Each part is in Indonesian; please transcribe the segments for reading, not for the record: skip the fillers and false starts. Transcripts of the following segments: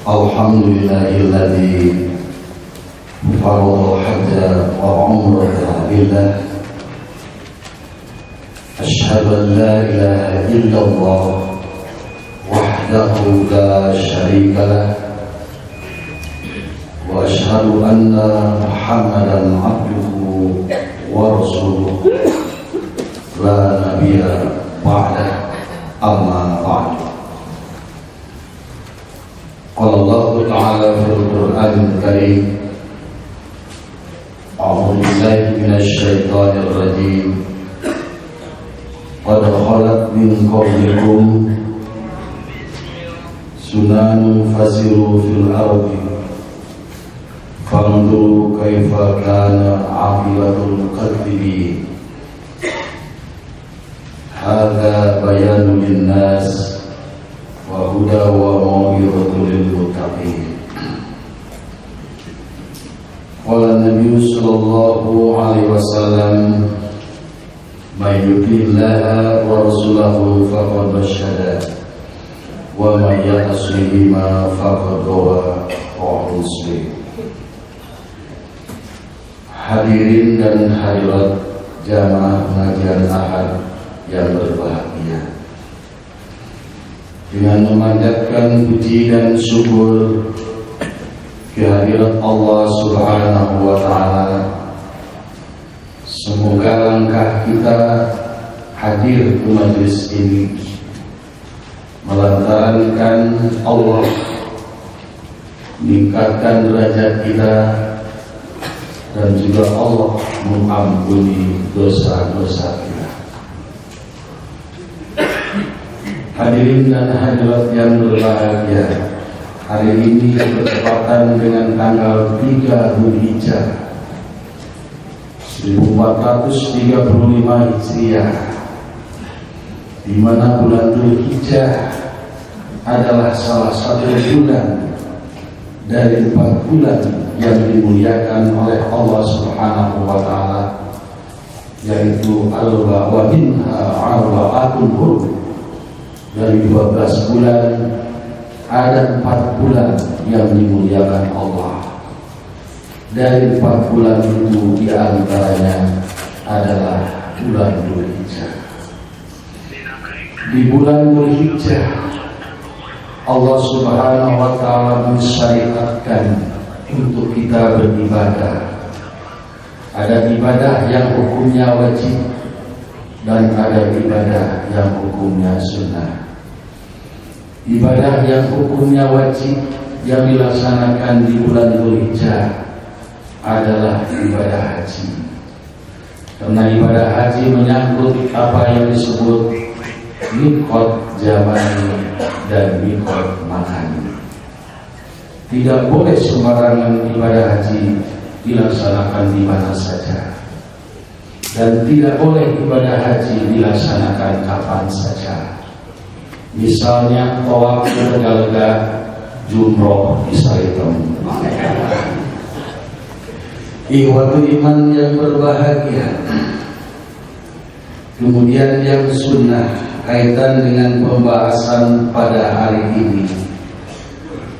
Alhamdulillahilladzi faradha hajja wa umrata lillah. Asyhadu an la ilaha illallah wahdahu la syarika lah, wa asyhadu anna Muhammadan abduhu wa rasuluh la nabiyya ba'dah, amma ba'du. Qala Allah Ta'ala fil Qur'anil Karim, a'udzu billahi minasy syaithanir rajim. Qad khalat min qablikum sunanun fasiru fil ardi fanzuru kaifa kana 'aqibatul kadzibin. Hadza bayanun linnas wa huda wa mau'izatun lil muttaqin. Qala Nabi sallallahu alaihi wasallam, may yuti'illaha wa rasulahu faqad rasyada wa may ya'sihima faqad ghawa. Rawahu Muslim. Hadirin dan hadirat jamaah pengajian Ahad yang berbahagia, dengan memanjatkan puji dan syukur kehadirat Allah Subhanahu wa Ta'ala, semoga langkah kita hadir ke majelis ini melantaran Allah meningkatkan derajat kita dan juga Allah mengampuni dosa-dosa kita. Hadirin dan hadirat yang berbahagia, hari ini bertepatan dengan tanggal 3 Dzulhijjah 1435 Hijriah, di mana bulan Dzulhijjah adalah salah satu bulan dari 4 bulan yang dimuliakan oleh Allah Subhanahu wa Ta'ala, yaitu wa minha arba'atun hurum. Dari 12 bulan ada 4 bulan yang dimuliakan Allah. Dari 4 bulan itu diantaranya adalah bulan Dzulhijjah. Di bulan Dzulhijjah Allah Subhanahu wa Ta'ala mensyariatkan untuk kita beribadah. Ada ibadah yang hukumnya wajib dan ada ibadah yang hukumnya sunnah. Ibadah yang hukumnya wajib yang dilaksanakan di bulan Dzulhijjah adalah ibadah haji. Karena ibadah haji menyangkut apa yang disebut miqat zamani dan miqat makani. Tidak boleh sembarangan ibadah haji dilaksanakan di mana saja, dan tidak boleh ibadah haji dilaksanakan kapan saja. Misalnya tawaf bergalga, jumroh di Saitom. Ikhwatul iman yang berbahagia, kemudian yang sunnah kaitan dengan pembahasan pada hari ini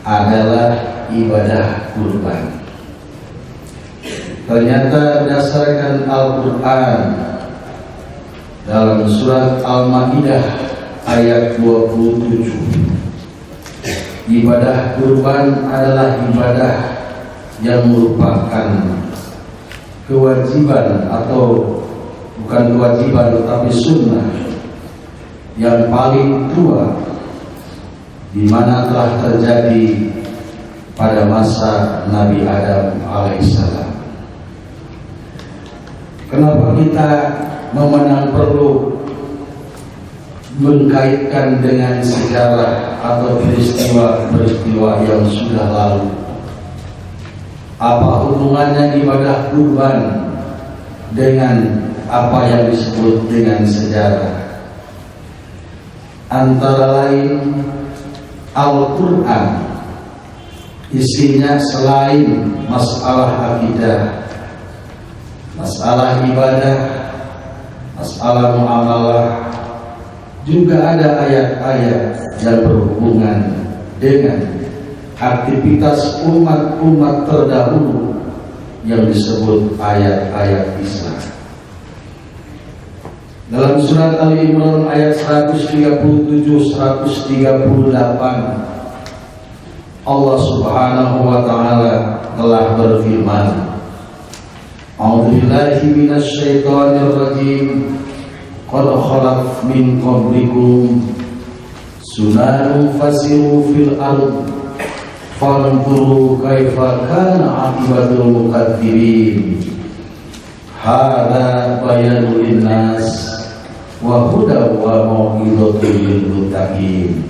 adalah ibadah kurban. Ternyata berdasarkan Al-Quran dalam surat Al-Ma'idah ayat 27, ibadah kurban adalah ibadah yang merupakan kewajiban, atau bukan kewajiban tetapi sunnah yang paling tua, di mana telah terjadi pada masa Nabi Adam alaihissalam. Kenapa kita memandang perlu mengkaitkan dengan sejarah atau peristiwa-peristiwa yang sudah lalu? Apa hubungannya ibadah kurban dengan apa yang disebut dengan sejarah? Antara lain, Al-Quran isinya selain masalah akidah, masalah ibadah, masalah muamalah, juga ada ayat-ayat yang berhubungan dengan aktivitas umat-umat terdahulu yang disebut ayat-ayat Islam. Dalam surat Ali Imran ayat 137-138, Allah Subhanahu wa taala telah berfirman, A'udzubillahi minasyaitonir rajim. Qad khalat min qablikum sunanun fasiru fil ard fanzuru kaifa kana aqibatul mukadzirin. Hadza bayanul linnas wa hudaw wa mau'izatul lil muttaqin.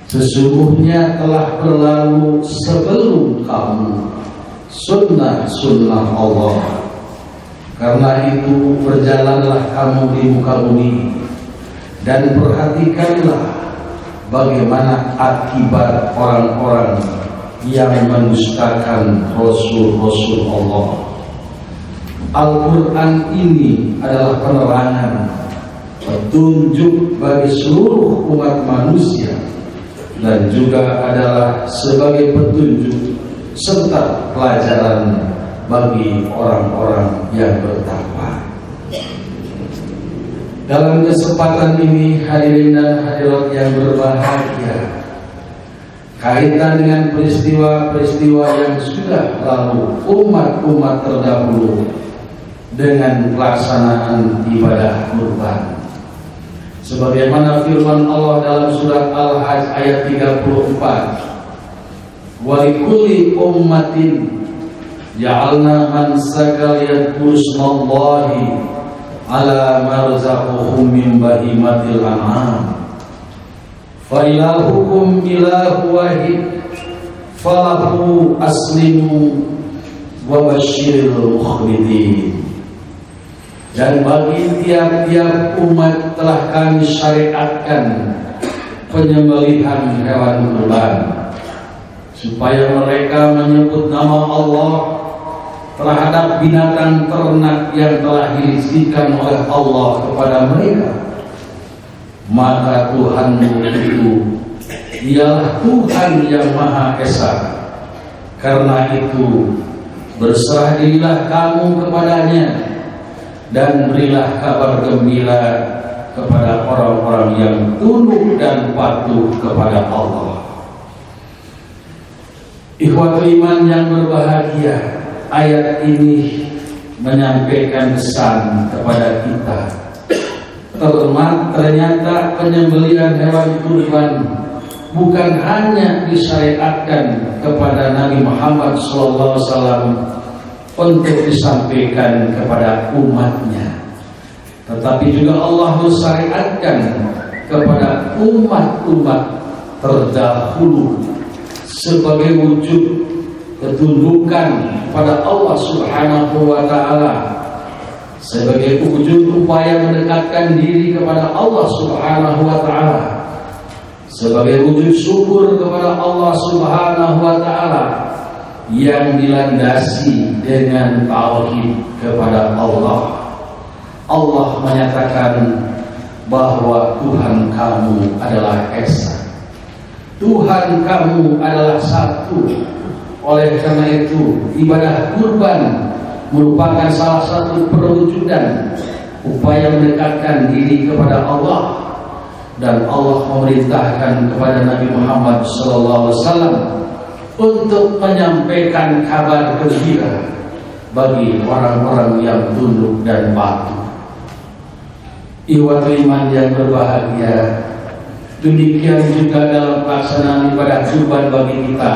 Sesungguhnya telah berlalu sebelum kamu sunnah-sunnah Allah. Karena itu berjalanlah kamu di muka bumi dan perhatikanlah bagaimana akibat orang-orang yang mendustakan Rasul-Rasul Allah. Al-Quran ini adalah penerangan, petunjuk bagi seluruh umat manusia, dan juga adalah sebagai petunjuk serta pelajaran bagi orang-orang yang bertakwa. Dalam kesempatan ini, hadirin dan hadirat yang berbahagia, kaitan dengan peristiwa-peristiwa yang sudah lalu umat-umat terdahulu dengan pelaksanaan ibadah kurban. Sebagaimana firman Allah dalam surat Al-Hajj ayat 34, wa likulli ummatin ja'alna mansaka liyadhkuru ismallahi ala ma razaqahum min bahimatil an'am fa ilahukum ilahu wahid falahu aslimu wa basyiril mukhbitin. Dan bagi tiap-tiap umat telah kami syariatkan penyembelihan hewan kurban, supaya mereka menyebut nama Allah terhadap binatang ternak yang telah dirizkikan oleh Allah kepada mereka. Maka Tuhanmu itu ialah Tuhan yang Maha Esa. Karena itu berserah dirilah kamu kepadanya dan berilah kabar gembira kepada orang-orang yang tunduk dan patuh kepada Allah. Ikhwatul iman yang berbahagia, ayat ini menyampaikan pesan kepada kita. Ternyata penyembelihan hewan kurban bukan hanya disyariatkan kepada Nabi Muhammad SAW untuk disampaikan kepada umatnya, tetapi juga Allah mensyariatkan kepada umat-umat terdahulu sebagai wujud ketundukan kepada Allah Subhanahu wa taala, sebagai wujud upaya mendekatkan diri kepada Allah Subhanahu wa taala, sebagai wujud syukur kepada Allah Subhanahu wa taala yang dilandasi dengan tauhid kepada Allah. Allah menyatakan bahwa Tuhan kamu adalah Esa, Tuhan kamu adalah satu. Oleh karena itu, ibadah kurban merupakan salah satu perwujudan upaya mendekatkan diri kepada Allah, dan Allah memerintahkan kepada Nabi Muhammad SAW untuk menyampaikan kabar gembira bagi orang-orang yang tunduk dan patuh. Ikhwatul iman yang berbahagia, demikian juga dalam pelaksanaan ibadah kurban bagi kita.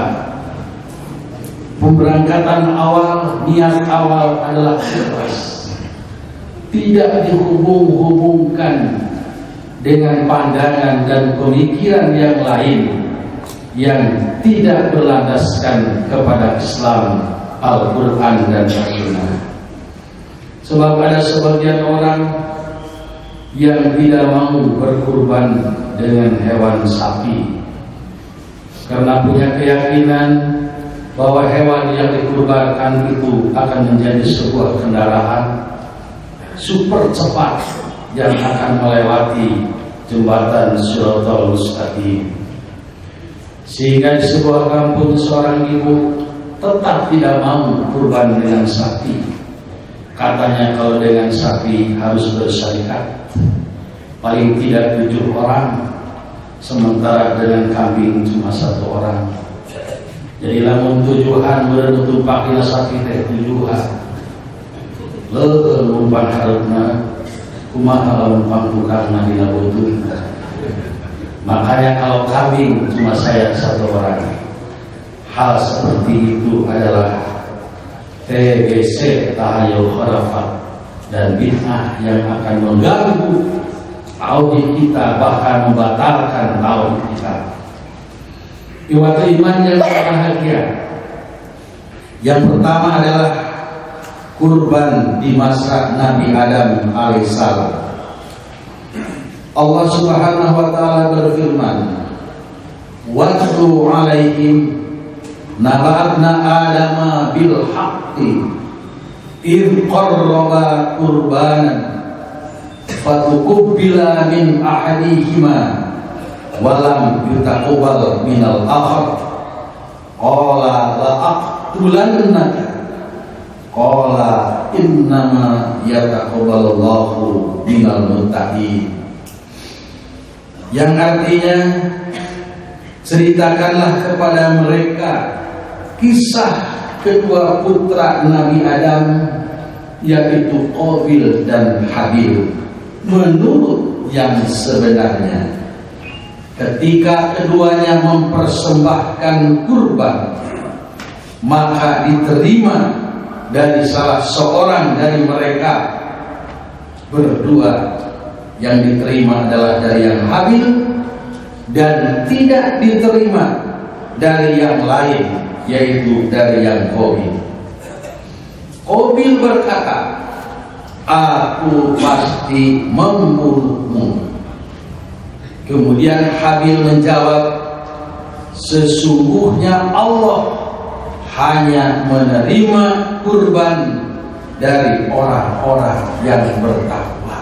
Pemberangkatan awal, niat awal adalah ikhlas, tidak dihubung-hubungkan dengan pandangan dan pemikiran yang lain yang tidak berlandaskan kepada Islam, Al-Quran dan Sunnah. Sebab ada sebagian orang yang tidak mau berkurban dengan hewan sapi karena punya keyakinan bahwa hewan yang dikurbankan itu akan menjadi sebuah kendaraan super cepat yang akan melewati jembatan Shiratal Mustaqim. Sehingga di sebuah kampung seorang ibu tetap tidak mau kurban dengan sapi. Katanya kalau dengan sapi harus bersarikat, paling tidak 7 orang, sementara dengan kambing cuma 1 orang. Jadi lamun 7-an berentuk pakai sapi teh 7-an. Lumpan harapna kumaha lumpan bukan dina butuh. Makanya kalau kambing cuma saya 1 orang. Hal seperti itu adalah TBC tahayul khurafat dan bid'ah yang akan mengganggu tauhid kita, bahkan membatalkan tauhid kita. Iwatu iman yang bahagia. Yang pertama adalah kurban di masa Nabi Adam alaihissalam. Allah Subhanahu wa taala berfirman, "Watlu 'alaihim naba'na Adama bil haqqi id qarraba qurbanan fatuqbila min ahadihima wa lam yutaqabbal min al-akhar qala la aqtulannaka qala innama yataqabbalallahu minal muttaqin." Yang artinya, ceritakanlah kepada mereka kisah kedua putra Nabi Adam, yaitu Qabil dan Habil, menurut yang sebenarnya. Ketika keduanya mempersembahkan kurban, maka diterima dari salah seorang dari mereka berdua. Yang diterima adalah dari yang Habil dan tidak diterima dari yang lain, yaitu dari yang Qabil. Qabil berkata, "Aku pasti membunuhmu." Kemudian Habil menjawab, "Sesungguhnya Allah hanya menerima kurban dari orang-orang yang bertakwa."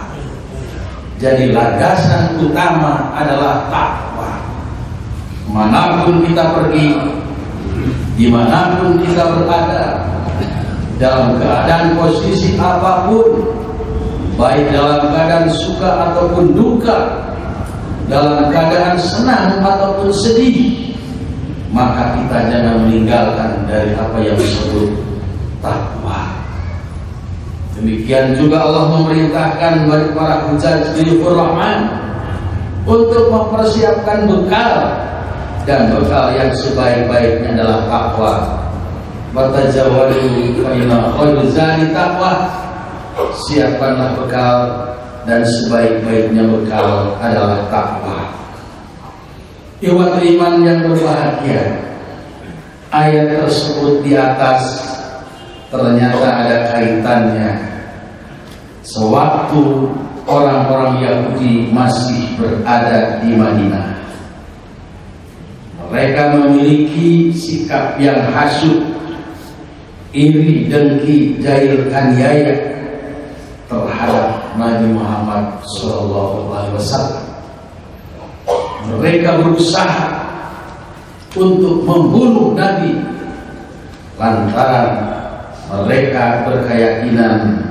Jadi landasan utama adalah takwa. Manapun kita pergi, dimanapun kita berada, dalam keadaan posisi apapun, baik dalam keadaan suka ataupun duka, dalam keadaan senang ataupun sedih, maka kita jangan meninggalkan dari apa yang disebut takwa. Demikian juga Allah memerintahkan bagi para hujjaj Dhul Rahman untuk mempersiapkan bekal, dan bekal yang sebaik-baiknya adalah takwa. Watajawwadu fa inna khairaz zadi taqwa. Siapkanlah bekal, dan sebaik-baiknya bekal adalah takwa. Ikhwat iman yang berbahagia, ayat tersebut di atas ternyata ada kaitannya sewaktu orang-orang Yahudi masih berada di Madinah. Mereka memiliki sikap yang hasud, iri, dengki, jahil, aniaya terhadap Nabi Muhammad SAW. Mereka berusaha untuk membunuh Nabi lantaran mereka berkeyakinan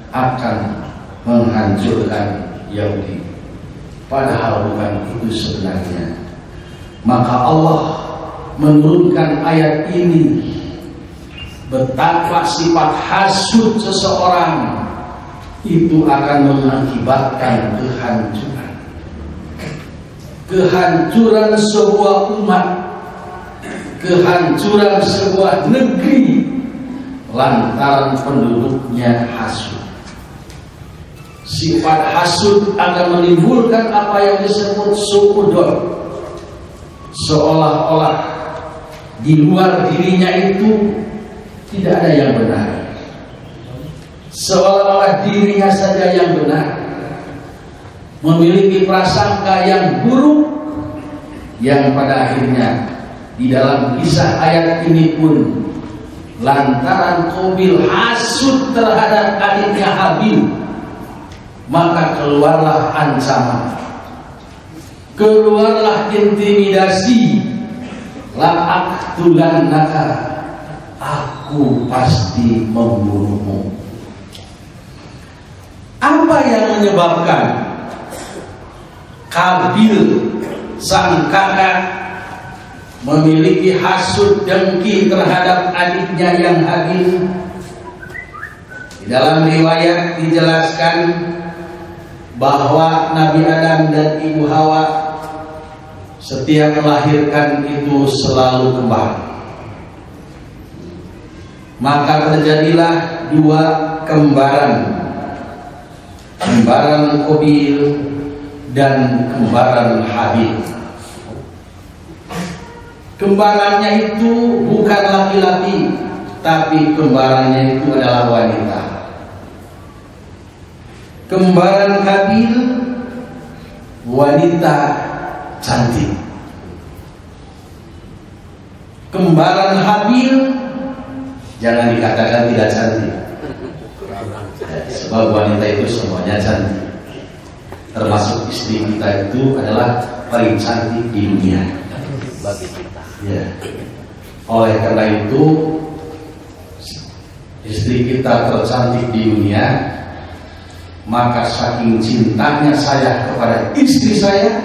akan menghancurkan Yahudi, padahal bukan itu sebenarnya. Maka Allah menurunkan ayat ini, betapa sifat hasud seseorang itu akan mengakibatkan kehancuran sebuah umat, kehancuran sebuah negeri lantaran penduduknya hasud. Sifat hasud akan menimbulkan apa yang disebut su'udon, seolah-olah di luar dirinya itu tidak ada yang benar, seolah-olah dirinya saja yang benar, memiliki prasangka yang buruk, yang pada akhirnya di dalam kisah ayat ini pun lantaran Qabil hasud terhadap adiknya Habil, maka keluarlah ancaman, keluarlah intimidasi, la aqtulannaka, aku pasti membunuhmu. Apa yang menyebabkan Qabil sang kakak memiliki hasud dengki terhadap adiknya yang Habil? Di dalam riwayat dijelaskan bahwa Nabi Adam dan Ibu Hawa setiap melahirkan itu selalu kembar. Maka terjadilah dua kembaran, kembaran Qabil dan kembaran Habil. Kembarannya itu bukan laki-laki, tapi kembarannya itu adalah wanita. Kembaran Qabil wanita cantik. Kembaran Habil jangan dikatakan tidak cantik, sebab wanita itu semuanya cantik. Termasuk istri kita itu adalah paling cantik di dunia bagi kita. Ya. Oleh karena itu istri kita tercantik di dunia, maka saking cintanya saya kepada istri saya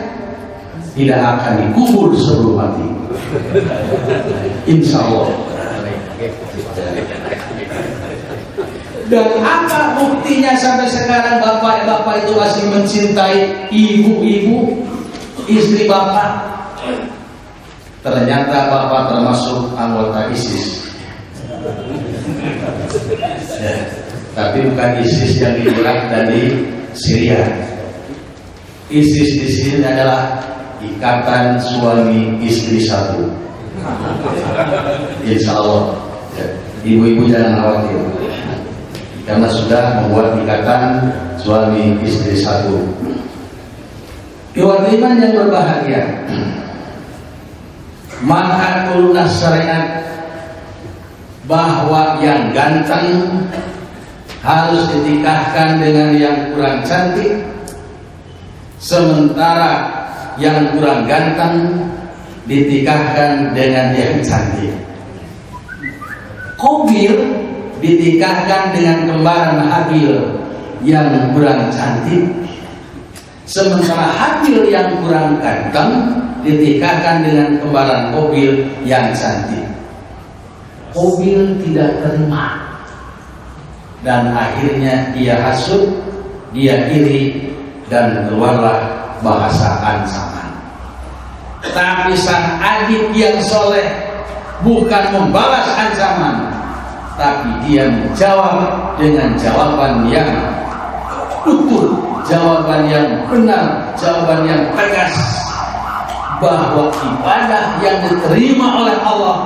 tidak akan dikubur sebelum mati, insya Allah. Dan apa buktinya sampai sekarang bapak-bapak itu masih mencintai ibu-ibu, istri bapak? Ternyata bapak termasuk anggota ISIS. Ya, tapi bukan ISIS yang di Irak dan di Syria. ISIS di sini adalah ikatan suami istri satu. Insya Allah. Ya, ibu-ibu jangan khawatir, karena sudah membuat ikatan suami istri satu. Iwan iman yang berbahagia, maka turunlah syariat bahwa yang ganteng harus dinikahkan dengan yang kurang cantik, sementara yang kurang ganteng dinikahkan dengan yang cantik. Qabil dinikahkan dengan kembaran Habil yang kurang cantik, sementara Habil yang kurang ganteng dinikahkan dengan kembaran Qabil yang cantik. Qabil tidak terima dan akhirnya dia hasud, dia iri, dan keluarlah bahasa ancaman. Tapi sang adik yang soleh bukan membalas ancaman, tapi dia menjawab dengan jawaban yang utuh, jawaban yang benar, jawaban yang tegas, bahwa ibadah yang diterima oleh Allah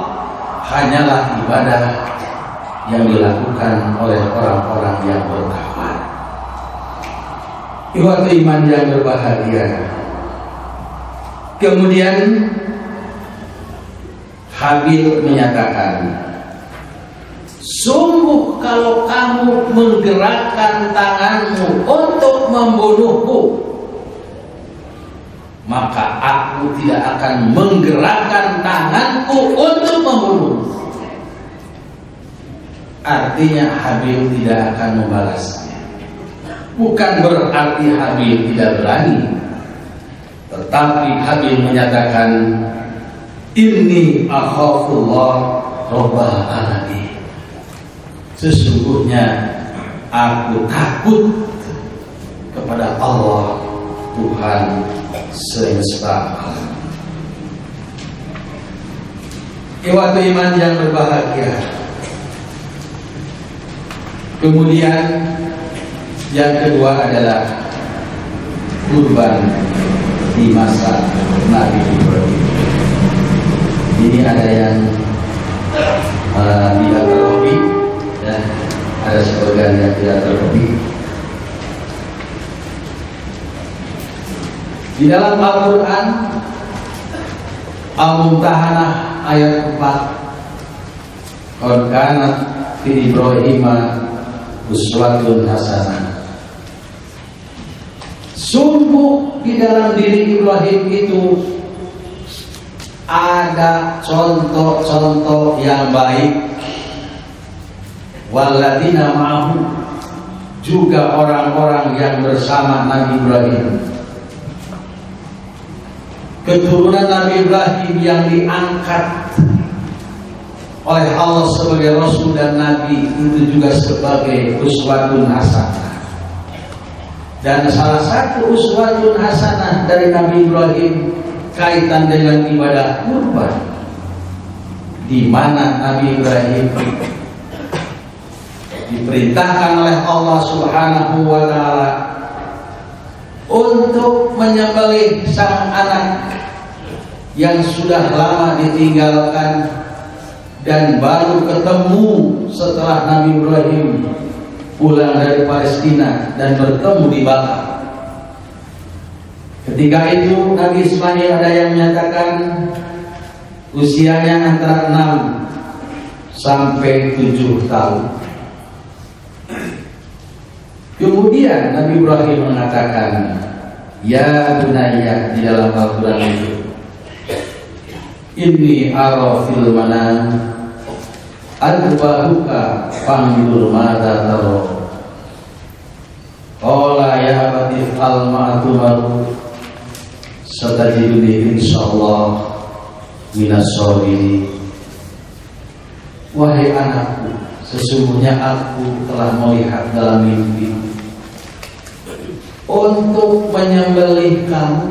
hanyalah ibadah yang dilakukan oleh orang-orang yang bertakwa. Ikhwat iman yang berbahagia. Kemudian Habil menyatakan, sungguh kalau kamu menggerakkan tanganmu untuk membunuhku, maka aku tidak akan menggerakkan tanganku untuk membunuh. Artinya Habil tidak akan membalasnya. Bukan berarti Habil tidak berani, tetapi Habil menyatakan, inni akhafullah rabbal alamin. Sesungguhnya aku takut kepada Allah, Tuhan semesta alam. Ikhwat iman yang berbahagia. Kemudian yang kedua adalah kurban di masa Nabi Ibrahim. Ini ada yang tidak terhobi, dan ada sebagian yang tidak terhobi. Di dalam Al-Quran Al-Mumtahanah ayat 4, qad kanat fi Ibrahim uswatun hasanah. Sungguh di dalam diri Ibrahim itu ada contoh-contoh yang baik. Walladzina ma'ahu, juga orang-orang yang bersama Nabi Ibrahim. Keturunan Nabi Ibrahim yang diangkat oleh Allah sebagai Rasul dan Nabi itu juga sebagai uswatun hasanah. Dan salah satu uswatun hasanah dari Nabi Ibrahim kaitan dengan ibadah kurban, di mana Nabi Ibrahim diperintahkan oleh Allah Subhanahu wa taala untuk menyembelih sang anak yang sudah lama ditinggalkan dan baru ketemu setelah Nabi Ibrahim pulang dari Palestina dan bertemu di Bakar. Ketika itu Nabi Ismail ada yang menyatakan usianya antara 6 sampai 7 tahun. Kemudian Nabi Ibrahim mengatakan, ya bunayya, di dalam Al-Quran itu, inni ara fil manam adbahuka fandur mata taro. Qala ya abati al ma'tumaru satajiduni insyaallah minas sabirin. Wahai anakku, sesungguhnya aku telah melihat dalam mimpi untuk menyembelih kamu.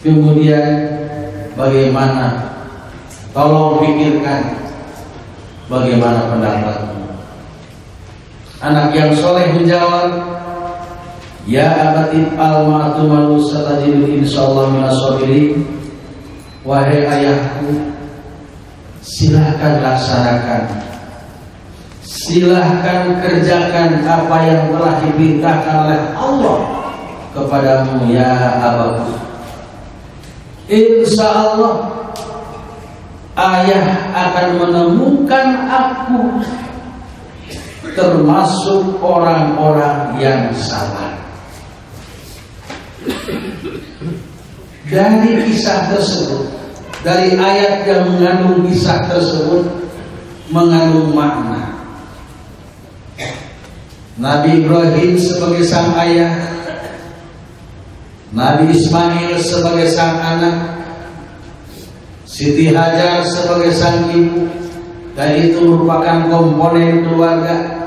Kemudian bagaimana? Tolong pikirkan bagaimana pendapatmu. Anak yang soleh menjawab, ya abati al-ma'tumalu satajiduni insyaallah minas sabirin. Wahai ayahku, silahkan laksanakan, silahkan kerjakan apa yang telah diperintahkan oleh Allah kepadamu ya abaku. Insya Allah ayah akan menemukan aku termasuk orang-orang yang sabar. Dari kisah tersebut, dari ayat yang mengandung kisah tersebut, mengandung makna. Nabi Ibrahim sebagai sang ayah, Nabi Ismail sebagai sang anak, Siti Hajar sebagai sang ibu, dan itu merupakan komponen keluarga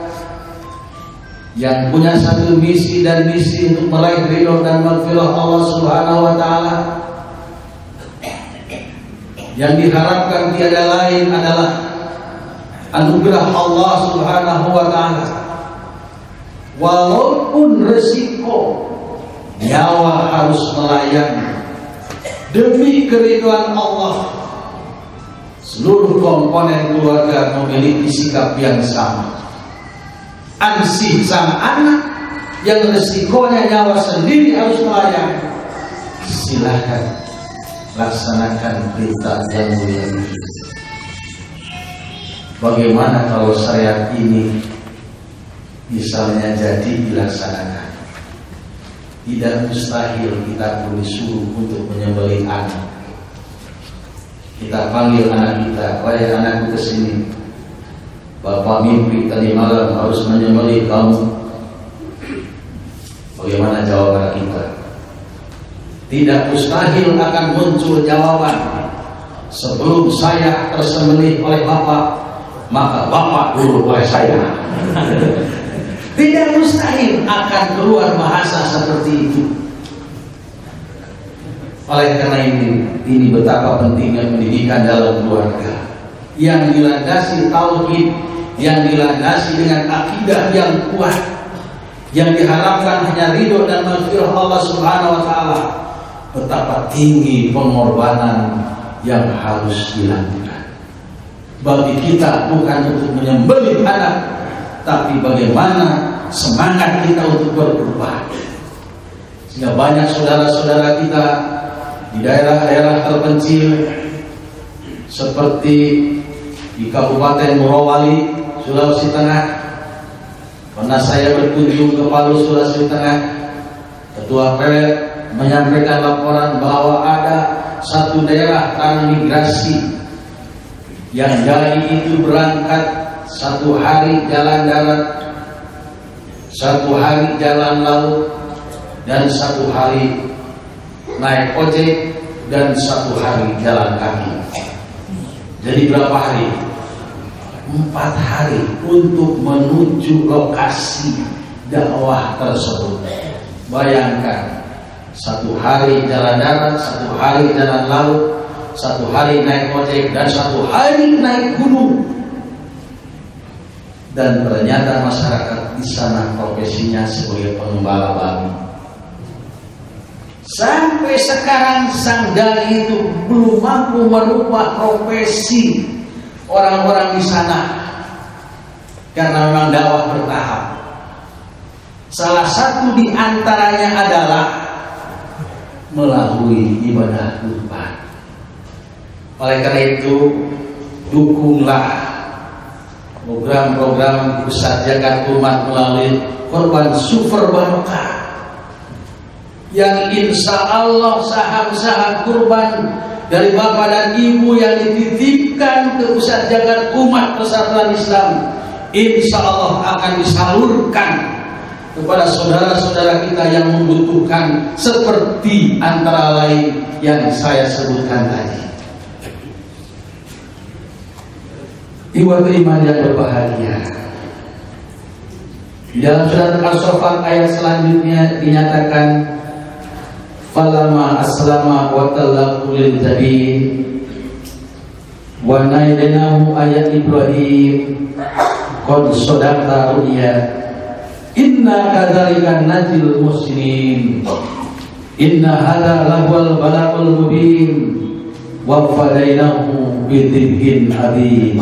yang punya satu misi dan misi untuk meraih ridho dan maghfirah Allah Subhanahu wa taala. Yang diharapkan tiada lain adalah anugerah Allah Subhanahu wa taala. Walaupun resiko nyawa harus melayani demi keridhaan Allah, seluruh komponen keluarga memiliki sikap yang sama. Ansih sang anak yang resikonya nyawa sendiri harus melayani, silahkan laksanakan perintah yang mulia ini. Bagaimana kalau syariat ini misalnya jadi dilaksanakan? Tidak mustahil kita pun disuruh untuk menyembelih anak. Kita panggil anak kita, wahai anakku kesini, Bapak mimpi tadi malam harus menyembelih kamu. Bagaimana jawaban kita? Tidak mustahil akan muncul jawaban, sebelum saya tersembelih oleh Bapak, maka Bapak dulu oleh saya. Tidak mustahil akan keluar bahasa seperti itu. Oleh karena ini betapa pentingnya pendidikan dalam keluarga yang dilandasi tauhid, yang dilandasi dengan akidah yang kuat, yang diharapkan hanya ridho dan maghfirah Allah Subhanahu wa taala. Betapa tinggi pengorbanan yang harus dilakukan. Bagi kita bukan untuk menyembelih anak, tapi bagaimana semangat kita untuk berkorban. Sehingga banyak saudara-saudara kita di daerah-daerah terpencil seperti di Kabupaten Morowali, Sulawesi Tengah. Pernah saya berkunjung ke Palu, Sulawesi Tengah, Ketua PW menyampaikan laporan bahwa ada satu daerah transmigrasi yang dari itu berangkat 1 hari jalan darat, 1 hari jalan laut, dan 1 hari naik ojek, dan 1 hari jalan kaki. Jadi berapa hari? 4 hari untuk menuju lokasi dakwah tersebut. Bayangkan, 1 hari jalan darat, 1 hari jalan laut, 1 hari naik ojek, dan 1 hari naik gunung. Dan ternyata masyarakat di sana profesinya sebagai pengembala babi. Sampai sekarang sang dai itu belum mampu merubah profesi orang-orang di sana, karena memang dakwah bertahap. Salah satu di antaranya adalah melalui ibadah kurban. Oleh karena itu, dukunglah program-program Pusat Jagat Umat melalui Korban Super Barokah, yang insya Allah saham-saham kurban dari Bapak dan Ibu yang dititipkan ke Pusat Jagat Umat Persatuan Islam, insya Allah akan disalurkan kepada saudara-saudara kita yang membutuhkan, seperti antara lain yang saya sebutkan tadi. Ibu iman yang berbahagia, di dalam surat As-Saffat ayat selanjutnya dinyatakan, falama aslama wa talaqu lil jabin wa naidnahu ayat Ibrahim qad sadaqa ru'ya inna kadzalika najil muslimin inna hadza lahul balagul mubin wa fadainahu bidzibhin adzim.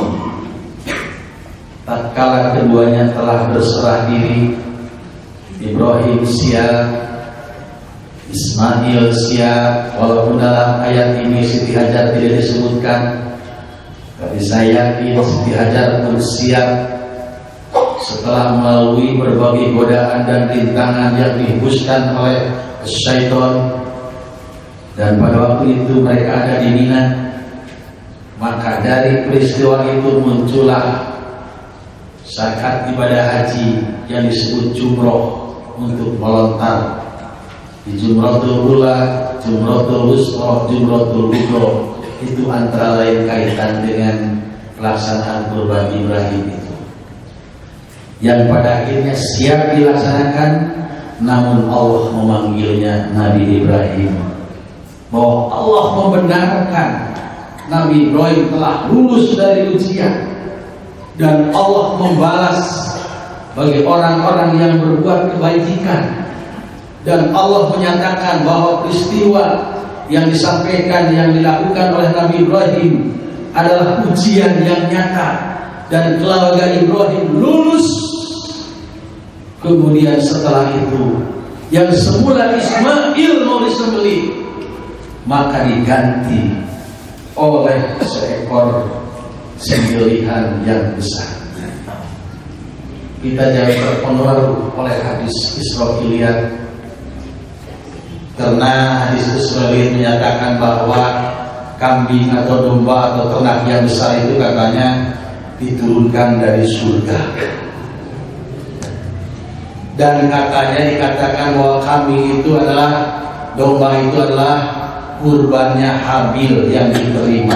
Tatkala keduanya telah berserah diri, Ibrahim siap, Ismail siap, walaupun dalam ayat ini Siti Hajar tidak disebutkan, tapi saya yakin Siti Hajar pun siap setelah melalui berbagai godaan dan rintangan yang dihembuskan oleh syaitan. Dan pada waktu itu mereka ada di Mina, maka dari peristiwa itu muncullah zakat ibadah haji yang disebut jumroh untuk melontar. Di Jumratul Ula, Jumratul Wusra, Jumratul Wudhu, itu antara lain kaitan dengan pelaksanaan kurban Ibrahim itu, yang pada akhirnya siap dilaksanakan. Namun Allah memanggilnya Nabi Ibrahim, bahwa Allah membenarkan Nabi Ibrahim telah lulus dari ujian, dan Allah membalas bagi orang-orang yang berbuat kebajikan. Dan Allah menyatakan bahwa peristiwa yang disampaikan, yang dilakukan oleh Nabi Ibrahim adalah ujian yang nyata, dan keluarga Ibrahim lulus. Kemudian setelah itu, yang semula Ismail mau disembelih, maka diganti oleh seekor sembelihan yang besar. Kita jangan terpengaruh oleh hadis Israiliyat, karena hadis Israiliyat menyatakan bahwa kambing atau domba atau ternak yang besar itu katanya diturunkan dari surga. Dan katanya dikatakan bahwa kambing itu adalah, domba itu adalah kurbannya Habil yang diterima.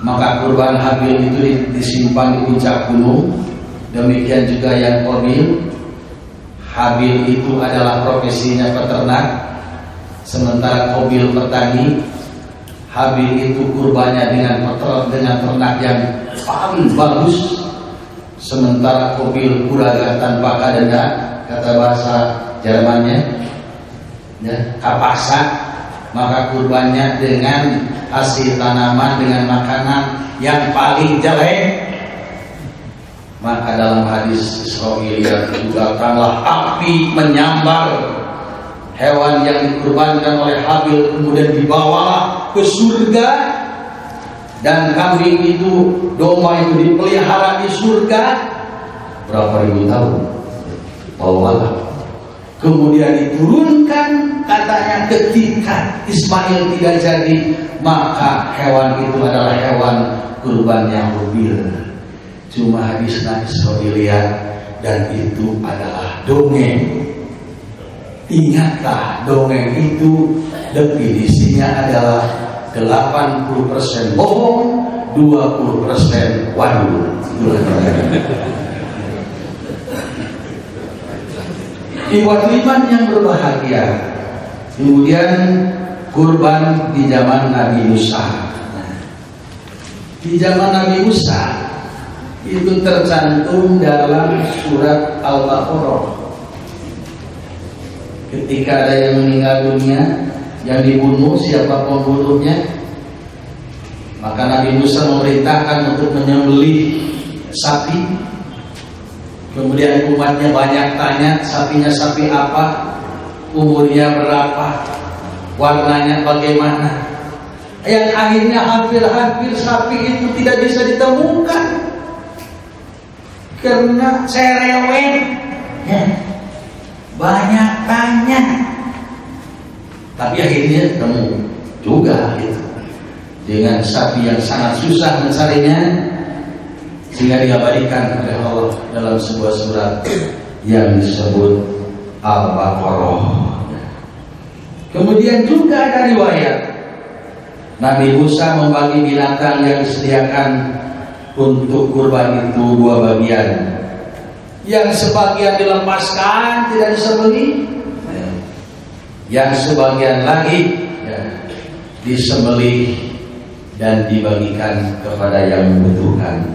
Maka kurban Habil itu disimpan di puncak gunung. Demikian juga yang Qabil. Habil itu adalah profesinya peternak, sementara Qabil petani. Habil itu kurbannya dengan ternak yang paling bagus, sementara Qabil kuragan tanpa kadenda, kata bahasa Jermannya, ya, kapasa. Maka kurbannya dengan hasil tanaman, dengan makanan yang paling jelek. Maka dalam hadis Israiliyat juga datanglah api menyambar hewan yang dikurbankan oleh Habil, kemudian dibawalah ke surga. Dan kambing itu, domba itu dipelihara di surga berapa ribu tahun. Bawalah Kemudian diturunkan, katanya ketika Ismail tidak jadi, maka hewan itu adalah hewan kurban yang mobil. Cuma hadisnya Israeliat, dan itu adalah dongeng. Ingatlah, dongeng itu definisinya adalah 80% bohong, 20% wadul. Ikhwat iman yang berbahagia. Kemudian kurban di zaman Nabi Musa. Di zaman Nabi Musa itu tercantum dalam surat Al-Baqarah. Ketika ada yang meninggal dunia, yang dibunuh, siapa pembunuhnya, maka Nabi Musa memerintahkan untuk menyembelih sapi. Kemudian umatnya banyak tanya, sapinya sapi apa, umurnya berapa, warnanya bagaimana. Yang akhirnya hampir-hampir sapi itu tidak bisa ditemukan karena cerewet, ya. Banyak tanya, tapi akhirnya ketemu juga gitu. Dengan sapi yang sangat susah mencarinya, sehingga diabadikan oleh Allah dalam sebuah surat yang disebut Al-Baqarah. Kemudian juga ada riwayat Nabi Musa membagi binatang yang disediakan untuk kurban itu 2 bagian. Yang sebagian dilepaskan, tidak disembelih, yang sebagian lagi disembelih dan dibagikan kepada yang membutuhkan.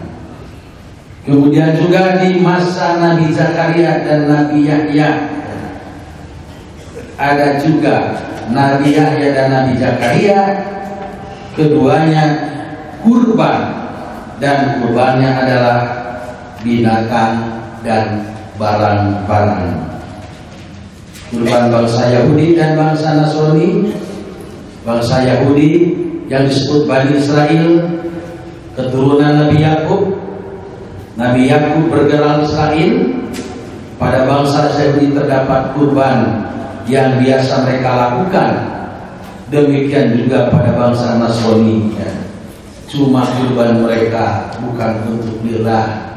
Kemudian juga di masa Nabi Zakaria dan Nabi Yahya, ada juga Nabi Yahya dan Nabi Zakaria, keduanya kurban, dan kurbannya adalah binatang dan barang-barang. Kurban bangsa Yahudi dan bangsa Nasrani. Bangsa Yahudi yang disebut Bani Israel, keturunan Nabi Yakub. Nabi Yakub bergerak Israel. Pada bangsa Yahudi terdapat kurban yang biasa mereka lakukan. Demikian juga pada bangsa Nasrani, ya. Cuma kurban mereka bukan untuk lillah,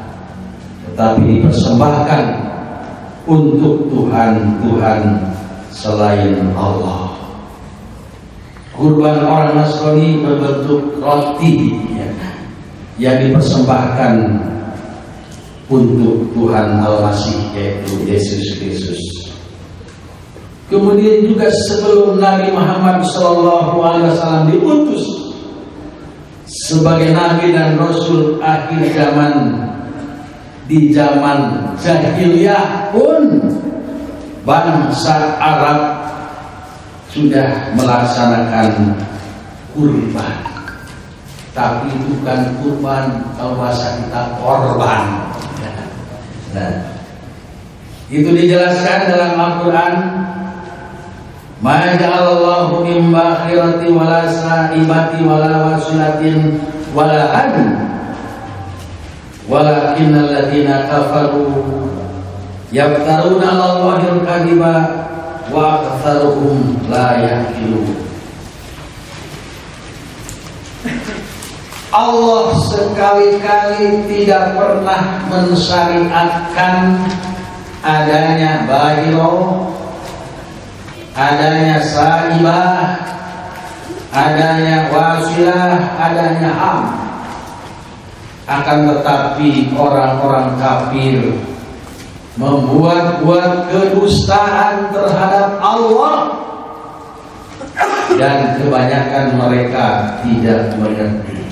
tetapi dipersembahkan untuk Tuhan-Tuhan selain Allah. Kurban orang Nasrani berbentuk roti, ya, yang dipersembahkan untuk Tuhan Al-Masih, yaitu Yesus Kristus. Kemudian juga sebelum Nabi Muhammad SAW diutus sebagai Nabi dan Rasul akhir zaman, di zaman jahiliyah pun bangsa Arab sudah melaksanakan kurban. Tapi itu bukan kurban, kalau bahasa kita korban. Nah, itu dijelaskan dalam Al-Quran. Ma ja'alallahu min bakhirati wala sa'ibati wala wasilatin wala adn walakinnal ladzina kafaru yaftaruna 'ala Allahi al-kadhiba wa aktsaruhum la ya'qilun. Allah sekali-kali tidak pernah mensyariatkan adanya bahiro, adanya sa'ibah, adanya wasilah, adanya ham. Akan tetapi orang-orang kafir membuat-buat kedustaan terhadap Allah, dan kebanyakan mereka tidak mengerti.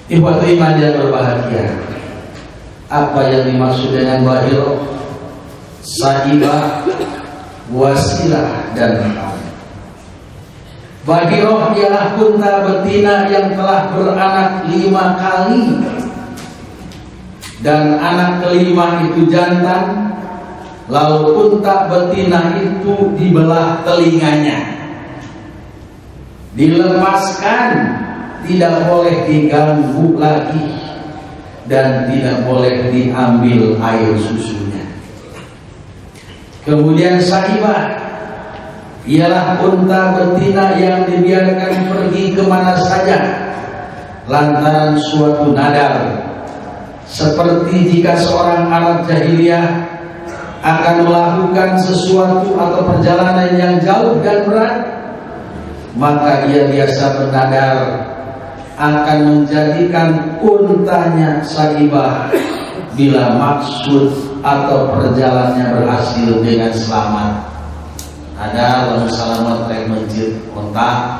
Ikhwat iman yang berbahagia, apa yang dimaksud dengan bahiro, sa'ibah, wasilah, dan ham? Bahiroh ialah unta betina yang telah beranak 5 kali, dan anak kelima itu jantan. Lalu unta betina itu dibelah telinganya, dilepaskan, tidak boleh diganggu lagi, dan tidak boleh diambil air susunya. Kemudian saibah ialah unta betina yang dibiarkan pergi kemana saja lantaran suatu nadar, seperti jika seorang Arab jahiliyah akan melakukan sesuatu atau perjalanan yang jauh dan berat, maka ia biasa bernadar akan menjadikan untanya saibah bila maksud atau perjalanannya berhasil dengan selamat. Ada lalu selamat rek mencit unta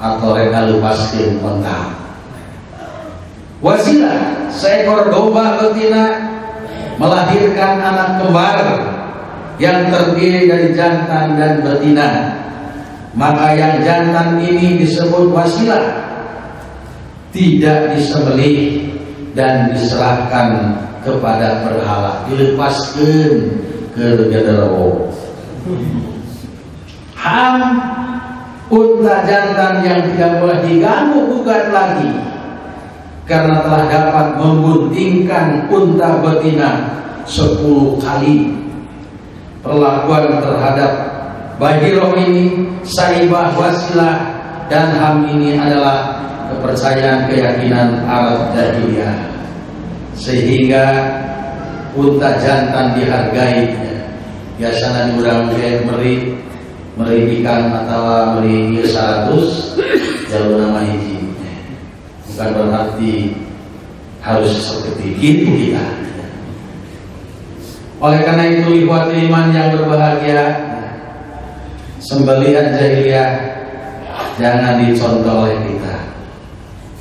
atau rek lepaskeun unta. Wasilah, seekor domba betina melahirkan anak kembar yang terdiri dari jantan dan betina. Maka yang jantan ini disebut wasilah, tidak disembelih dan diserahkan kepada berhala, dilepaskan ke genderuwo. Ham unta jantan yang tidak boleh diganggu gugat lagi karena telah dapat membuntingkan unta betina 10 kali. Perlakuan terhadap bahiroh ini, saibah, wasilah, dan ham ini adalah kepercayaan keyakinan Arab jahiliyah, sehingga unta jantan dihargai. Biasanya diurang meribikan atau meri 100 jalur nama hiji, bukan berarti harus seperti itu kita. Oleh karena itu, ikhwatul iman yang berbahagia, sembelihan jahiliyah jangan dicontoh oleh kita.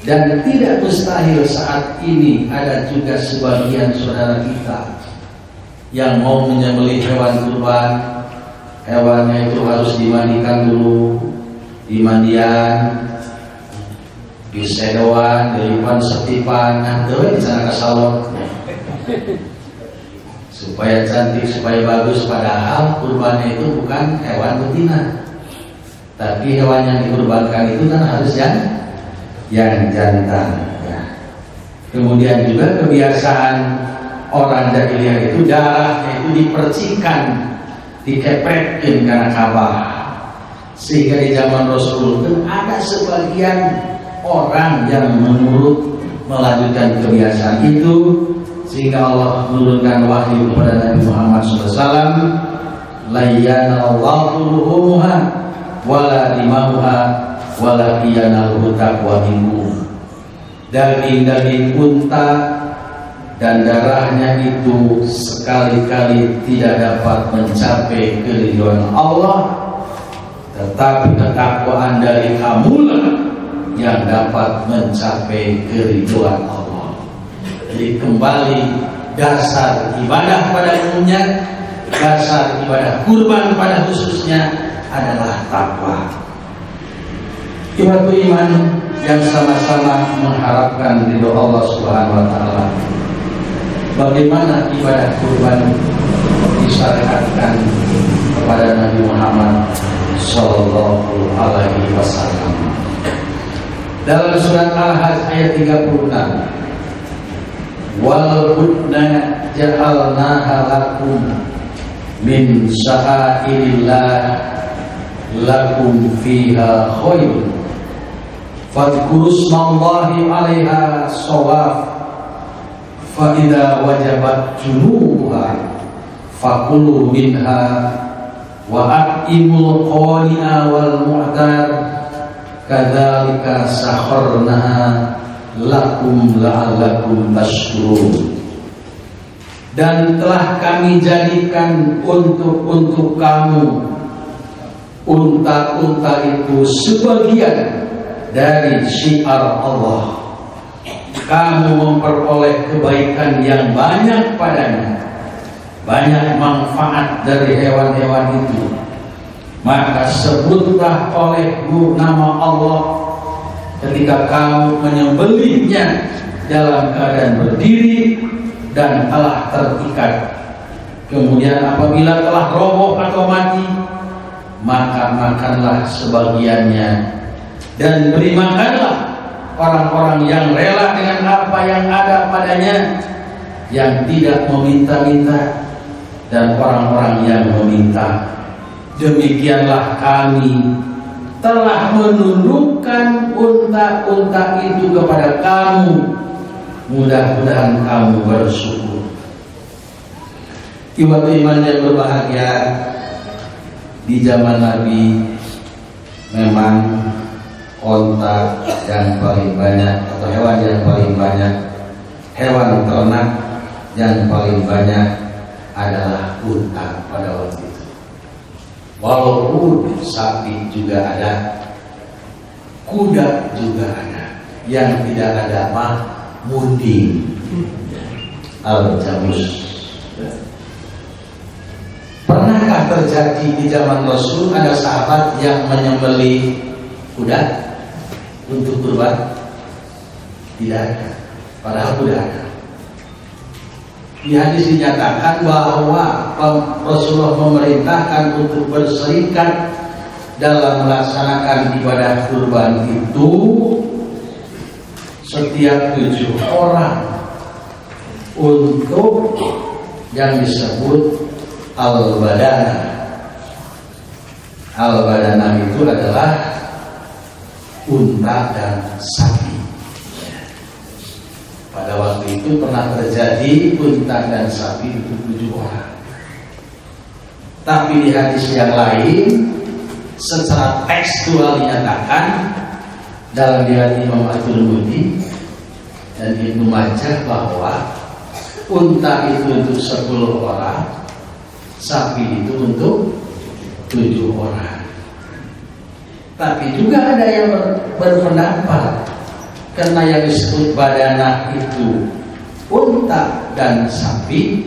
Dan tidak mustahil saat ini ada juga sebagian saudara kita yang mau menyembelih hewan kurban. Hewannya itu harus dimandikan dulu, dimandian, disedoan, dilipan setipan, nanti di sana ke salon supaya cantik, supaya bagus. Padahal kurbannya itu bukan hewan betina, tapi hewan yang dikurbankan itu kan harus yang jantan ya. Kemudian juga kebiasaan orang jahiliyah itu darahnya itu dipercikan, dikepretkan karena kabah, sehingga di zaman Rasul itu ada sebagian orang yang menurut melanjutkan kebiasaan itu, sehingga Allah menurunkan wahyu kepada Nabi Muhammad SAW, la yanallahu luhumuha wala dimamuha wala yanalhu taqwa minkum. Daging-daging unta dan darahnya itu sekali-kali tidak dapat mencapai keridhaan Allah, tetapi ketakwaan dari kamulah yang dapat mencapai keridhaan Allah. Jadi kembali dasar ibadah pada umumnya, dasar ibadah kurban pada khususnya adalah takwa. Ibadah iman yang sama-sama mengharapkan ridho Allah Subhanahu wa taala. Bagaimana ibadah kurban disyariatkan kepada Nabi Muhammad sallallahu alaihi wasallam. Dalam surat Al-Hajj ayat 36, wal budna ja'alnaha lakum min sya'airillah lakum fiha khairun fadhkurusmallahi 'alaiha shawaf fa idza wajabat junubuha fakulu minha wa aqimul qani'a wal mu'tar kadzalika sakharnaha lakum la'allakum tashkurun. Dan telah kami jadikan untuk kamu unta-unta itu sebagian dari syiar Allah. Kamu memperoleh kebaikan yang banyak padanya, banyak manfaat dari hewan-hewan itu. Maka sebutlah olehmu nama Allah ketika kamu menyembelihnya dalam keadaan berdiri dan telah terikat. Kemudian apabila telah roboh atau mati, maka makanlah sebagiannya dan beri makanlah orang-orang yang rela dengan apa yang ada padanya, yang tidak meminta-minta, dan orang-orang yang meminta. Demikianlah kami telah menundukkan unta-unta itu kepada kamu. Mudah-mudahan kamu bersyukur. Ibu iman yang berbahagia, di zaman Nabi memang unta yang paling banyak atau hewan yang paling banyak, hewan ternak yang paling banyak adalah unta pada waktu itu. Walaupun sapi juga ada, kuda juga ada, yang tidak ada apa? Munding, al-jamus. Pernahkah terjadi di zaman Rasul ada sahabat yang menyembelih kuda untuk kurban? Tidak ada. Padahal kuda ada. Di hadis dinyatakan bahwa Rasulullah memerintahkan untuk berserikat dalam melaksanakan ibadah kurban itu setiap 7 orang untuk yang disebut al-badanah. Al-badanah itu adalah unta dan sapi. Pada waktu itu pernah terjadi unta dan sapi itu 7 orang. Tapi di hadis yang lain secara tekstual dinyatakan dalam riwayat Imam At-Tirmidzi dan Ibnu Majah bahwa unta itu untuk 10 orang, sapi itu untuk 7 orang. Tapi juga ada yang berpendapat karena yang disebut badanah itu unta dan sapi,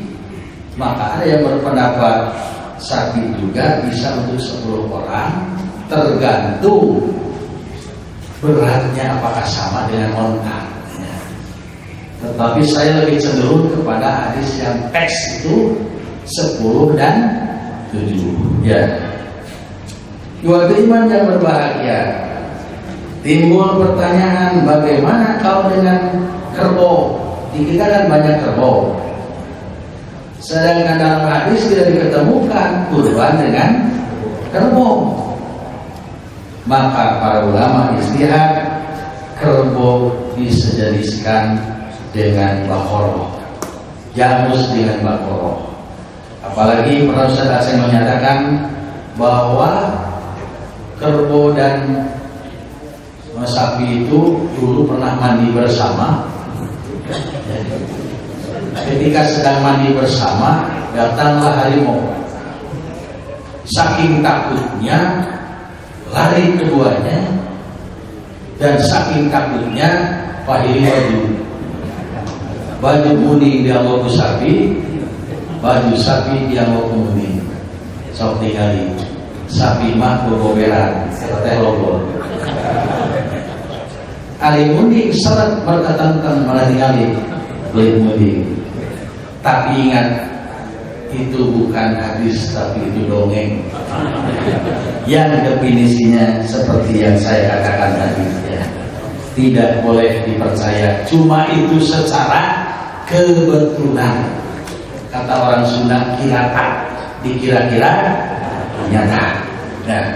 maka ada yang berpendapat sapi juga bisa untuk 10 orang, tergantung beratnya apakah sama dengan unta. Tetapi saya lebih cenderung kepada hadis yang teks itu 10 dan 7. Ya. Waktu iman yang berbahagia, timbul pertanyaan bagaimana kalau dengan kerbau? Di kita kan banyak kerbau. Sedangkan dalam hadis tidak diketemukan kurban dengan kerbau. Maka para ulama istihad kerbau disejeniskan dengan bakoro, jamus dengan bakoro. Apalagi para ustaz asing menyatakan bahwa kerbau dan sapi itu dulu pernah mandi bersama. Ketika sedang mandi bersama, datanglah harimau. Saking takutnya lari keduanya, dan saking takutnya pahili baju kuning dia mau ke sapi, baju sapi dia mau ke kuning. Sok tinggali sapi mah bergoberan, teh logol. Ali mudik seret berketengkeng melalui beli mudik. Tapi ingat, itu bukan hadis, tapi itu dongeng. Yang definisinya seperti yang saya katakan tadi, ya. Tidak boleh dipercaya. Cuma itu secara kebetulan. Kata orang Sunda, kirata, dikira-kira nyata. Nah.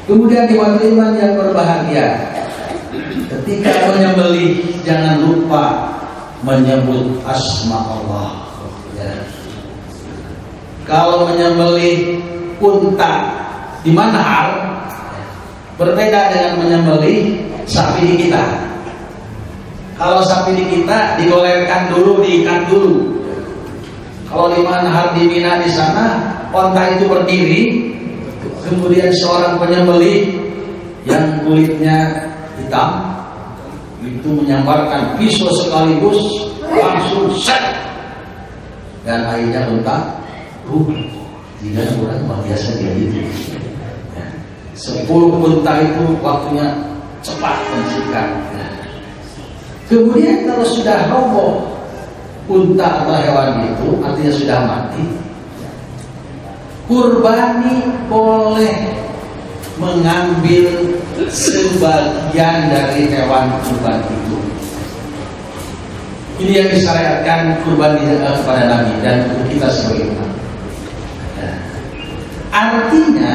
Kemudian di waktu iman yang berbahagia, ketika menyembelih jangan lupa menyebut asma Allah. Ya. Kalau menyembelih unta di mana hal berbeda dengan menyembelih sapi di kita. Kalau sapi di kita digolerkan dulu, diikat dulu. Kalau di mana hal di Mina di sana, unta itu berdiri. Kemudian seorang penyembelih yang kulitnya hitam itu menyambarkan pisau sekaligus, langsung set, dan akhirnya unta tidak kurang biasa dia itu. 10 unta itu waktunya cepat mensikat. Kemudian kalau sudah roboh unta atau hewan itu, artinya sudah mati, kurbani boleh mengambil sebagian dari hewan kurban itu. Ini yang disyariatkan kurban kepada Nabi dan untuk kita sebagai umat. Artinya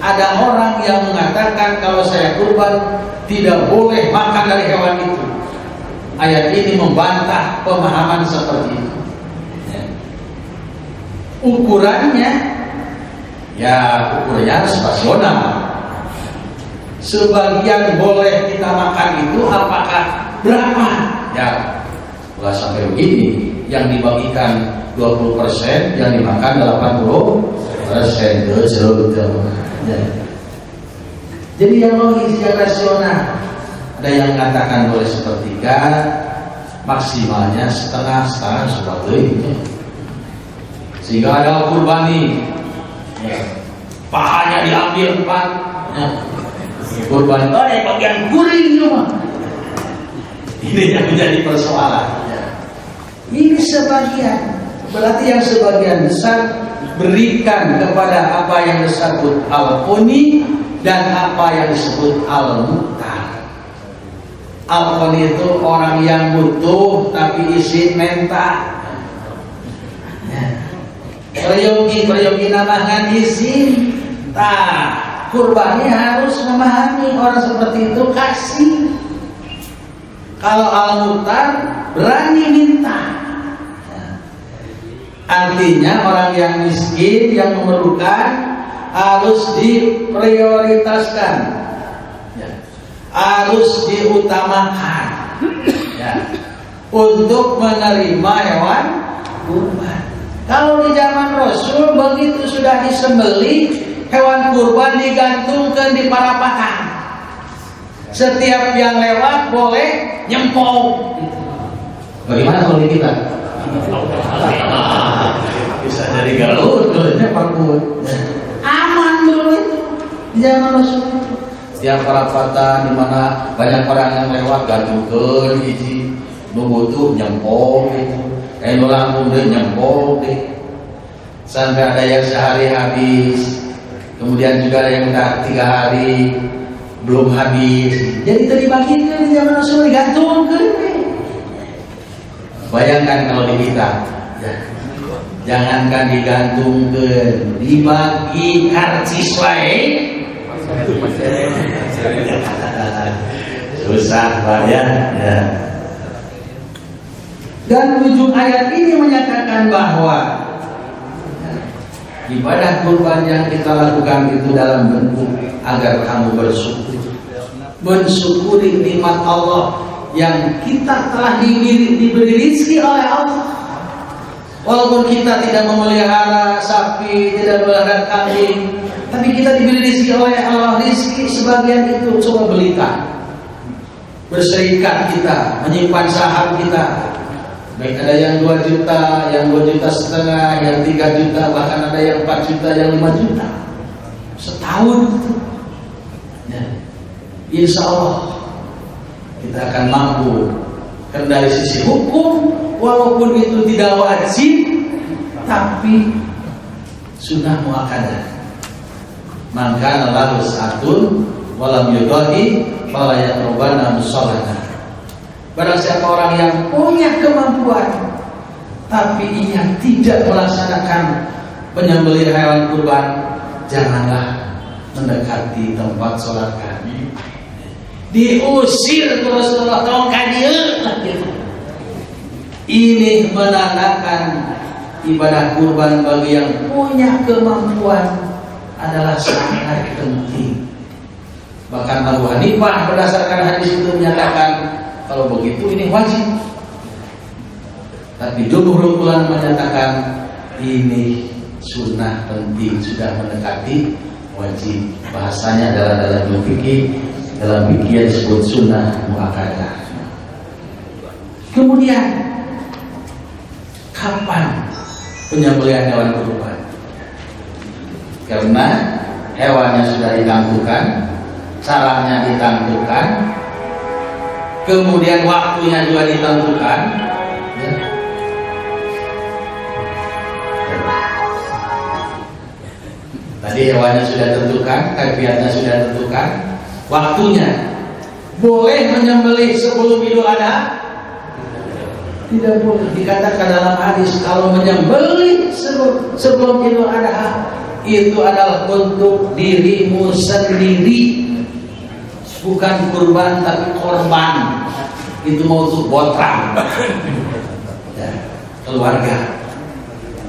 ada orang yang mengatakan kalau saya kurban tidak boleh makan dari hewan itu. Ayat ini membantah pemahaman seperti itu. Ukurannya harus rasional. Sebagian boleh kita makan itu apakah berapa? Ya, kalau sampai begini, yang dibagikan 20%, yang dimakan 80%. Betul. Jadi yang logis, yang rasional. Ada yang mengatakan boleh sepertiga, maksimalnya setengah sebagainya. Sehingga ada kurbani, pahanya diambil 4, kurbani bagian kuring cuma. Ini yang menjadi persoalan. Ini sebagian, berarti yang sebagian besar berikan kepada apa yang disebut al-quni dan apa yang disebut al-muhtar. Al-quni itu orang yang butuh tapi isi mental. Peryogi namakan izin. Kurbannya harus memahami orang seperti itu kasih. Kalau al-muhtar berani minta. Artinya orang yang miskin, yang memerlukan harus diprioritaskan, harus diutamakan untuk menerima hewan kurban. Kalau di zaman Rasul begitu sudah disembelih, hewan kurban digantungkan di parapatan. Setiap yang lewat boleh nyempong. Bagaimana kalau di kita? Bisa dari Garut, aman dulu itu di zaman Rasul. Setiap parapatan di mana banyak orang yang lewat gantungkan hiji, nu butuh nyempong gitu. Nu langsung deh nyempong deh. Sampai ada yang sehari habis, kemudian juga ada yang udah 3 hari belum habis. Jadi tadi bagikan di zaman Rasul digantungkan. Bayangkan kalau di kita, jangankan digantungkan, dibagi karcis wae. Susah banyak. Dan ujung ayat ini menyatakan bahwa ibadah kurban yang kita lakukan itu dalam bentuk agar kamu bersyukur, mensyukuri nikmat Allah yang kita telah diberi rezeki oleh Allah. Walaupun kita tidak memelihara sapi, tidak memelihara kambing, tapi kita diberi rezeki oleh Allah. Rezeki sebagian itu coba belikan, berserikat kita, menyimpan saham kita. Baik ada yang 2 juta, yang 2,5 juta, yang 3 juta, bahkan ada yang 4 juta, yang 5 juta setahun itu. Insya Allah kita akan mampu. Karena dari sisi hukum, walaupun itu tidak wajib, tapi sunnah muakkadah. Maka lahu sa'atun walam yudhi fala yaqrabanna musallana. Barang siapa orang yang punya kemampuan tapi ia tidak melaksanakan penyembelihan hewan kurban, janganlah mendekati tempat sholat kami. Diusir Rasulullah tongkat dia. Ini menandakan ibadah kurban bagi yang punya kemampuan adalah sangat penting. Bahkan Abu Hanifah berdasarkan hadis itu menyatakan kalau begitu ini wajib. Tapi jumhur ulama menyatakan ini sunnah penting, sudah mendekati wajib. Bahasanya adalah dalam fikih, dalam fikih disebut sunnah muakkadah. Kemudian kapan penyembelihan hewan kurban? Karena hewannya sudah ditangguhkan, caranya ditentukan, kemudian waktunya juga ditentukan. Tadi hewannya sudah tentukan, kaifiatnya sudah tentukan, waktunya. Boleh menyembelih sebelum Idul Adha? Tidak boleh. Dikatakan dalam hadis kalau menyembelih sebelum Idul Adha itu adalah untuk dirimu sendiri, bukan kurban tapi korban. Itu mau untuk botrang ya, keluarga.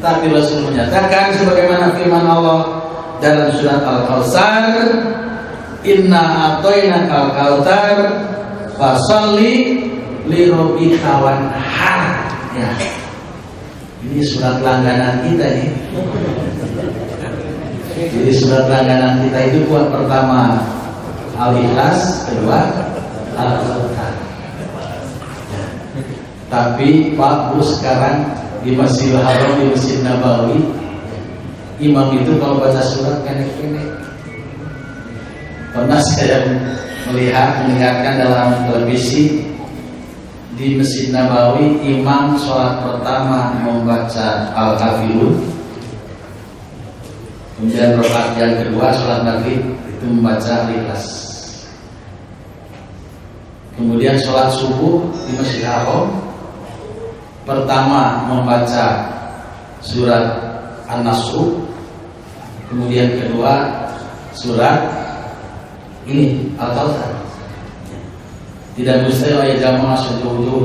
Tapi Rasul menyatakan sebagaimana firman Allah dalam surat Al-Kautsar, inna a'tainakal kautsar fasholli li rabbika wanhar. Ya. Ini surat langganan kita nih. Jadi surat langganan kita itu buat pertama Al-Ikhlas, kedua Al-Kautsar. Ya. Tapi Pak Bu sekarang di Masjidil Haram, di Masjid Nabawi, imam itu kalau baca surat pendek-pendek. Pernah saya mendengarkan dalam televisi di Masjid Nabawi, imam sholat pertama membaca Al-Kafirun, kemudian rakaat yang kedua sholat maghrib itu membaca Al-Ikhlas, kemudian sholat subuh di Masjid Haram pertama membaca surat An-Nasr, kemudian kedua surat ini Al-Kautsar. Tidak mustahil ya jamaah sejauh-jauh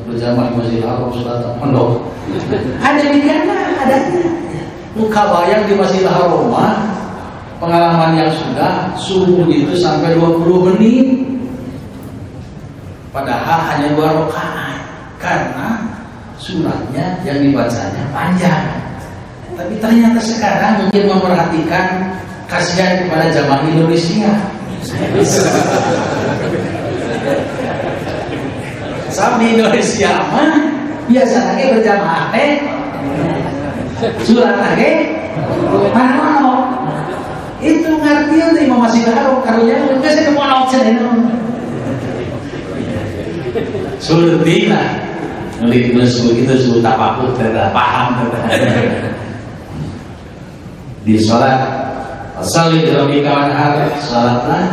berjamaah di Masjidil Haram surat pondok. Ada di mana adanya. Muka bayang di Masjidil Haram pengalaman yang sudah subuh itu sampai 20 menit. Padahal hanya 2 rakaat karena suratnya yang dibacanya panjang. Tapi ternyata sekarang mungkin memperhatikan kasihan kepada jamaah Indonesia. Sampai Indonesia mah biasanya berjamaah surat lagi mana itu ngerti untuk Imam Masjidil Haram karunya nggak sih kemana opsi itu sultina ngelit musuh itu sudah takut tidak paham di sholat Sholli li rabbika wanhar, sholatlah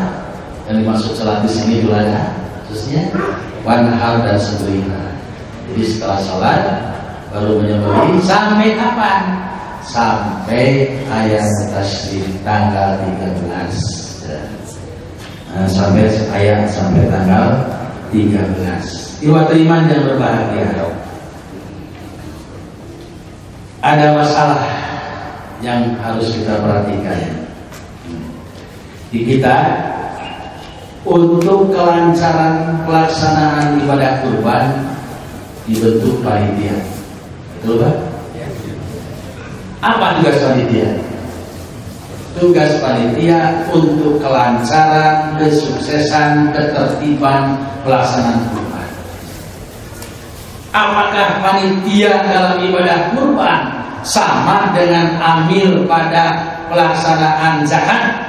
yang dimaksud sholat di sini juga ada khususnya wanhar dan sembelihlah. Jadi setelah sholat baru menyembelih sampai kapan? Sampai ayat tasyrik tanggal 13. Nah, sampai tanggal 13. Iwa teriman yang berbahagia. Ada masalah yang harus kita perhatikan di kita untuk kelancaran pelaksanaan ibadah kurban dibentuk panitia. Betul Pak? Apa tugas panitia? Tugas panitia untuk kelancaran, kesuksesan, ketertiban pelaksanaan kurban. Apakah panitia dalam ibadah kurban sama dengan amil pada pelaksanaan zakat?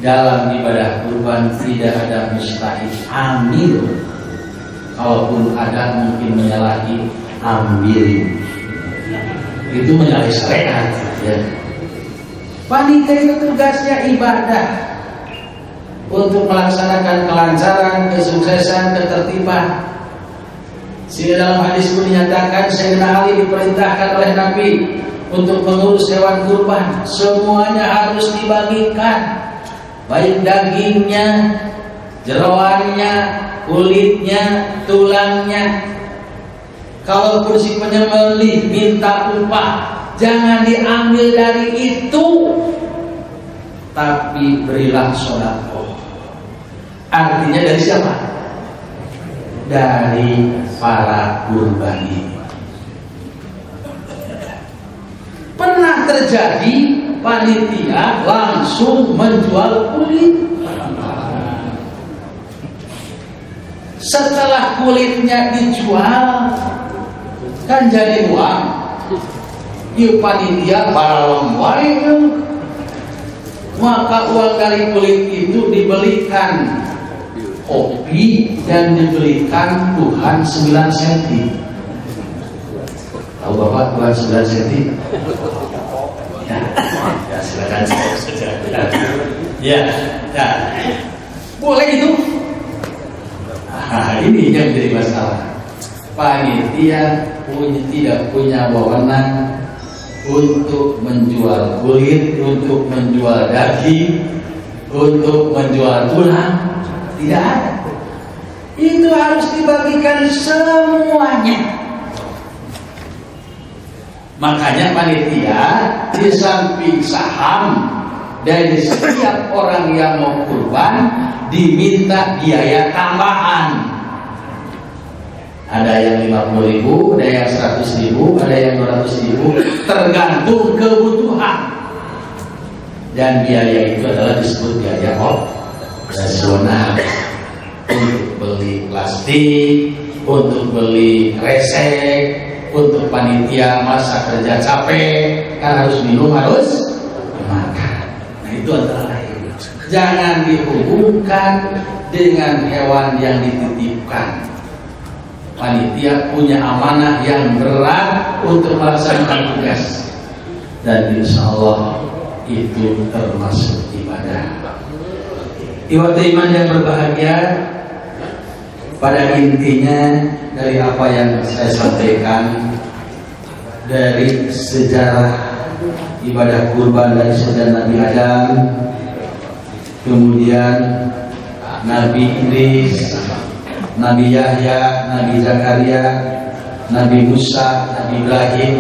Dalam ibadah kurban tidak ada mustahil amil. Kalaupun ada mungkin menyalahi ambil. Itu menyalahi syariat ya. Panitia itu tugasnya ibadah untuk melaksanakan kelancaran, kesuksesan, ketertiban. Sehingga dalam hadis pun dinyatakan Sayyidina Ali diperintahkan oleh Nabi untuk mengurus hewan kurban. Semuanya harus dibagikan, baik dagingnya, jeroannya, kulitnya, tulangnya. Kalau kursi penyembelih minta upah, jangan diambil dari itu, tapi berilah sedekah. Artinya dari siapa? Dari para kurban ini. Pernah terjadi panitia langsung menjual kulit. Setelah kulitnya dijual, kan jadi uang. Yuk panitia para lombai, maka uang dari kulit itu dibelikan kopi dan dibelikan Tuhan 9 senti. Tahu Bapak Tuhan 9 senti? Ya, ya silakan saja. Ya, ya. Boleh itu. Nah, ini yang menjadi masalah. panitia tidak punya wewenang untuk menjual kulit, untuk menjual daging, untuk menjual tulang. Tidak ada. Itu harus dibagikan semuanya. Makanya panitia di samping saham dari setiap orang yang mau kurban diminta biaya tambahan. Ada yang 50.000, ada yang 100.000, ada yang 200.000, tergantung kebutuhan. Dan biaya itu adalah disebut biaya operasional. Untuk beli plastik, untuk beli resek, untuk panitia masa kerja capek, kan harus minum, harus makan. Nah itu antara lain. Jangan dihubungkan dengan hewan yang dititipkan. Panitia punya amanah yang berat untuk melaksanakan tugas, dan insya Allah itu termasuk ibadah. Ikhwati iman yang berbahagia, pada intinya dari apa yang saya sampaikan dari sejarah ibadah kurban dari sejak Nabi Adam, kemudian Nabi Idris, Nabi Yahya, Nabi Zakaria, Nabi Musa, Nabi Ibrahim,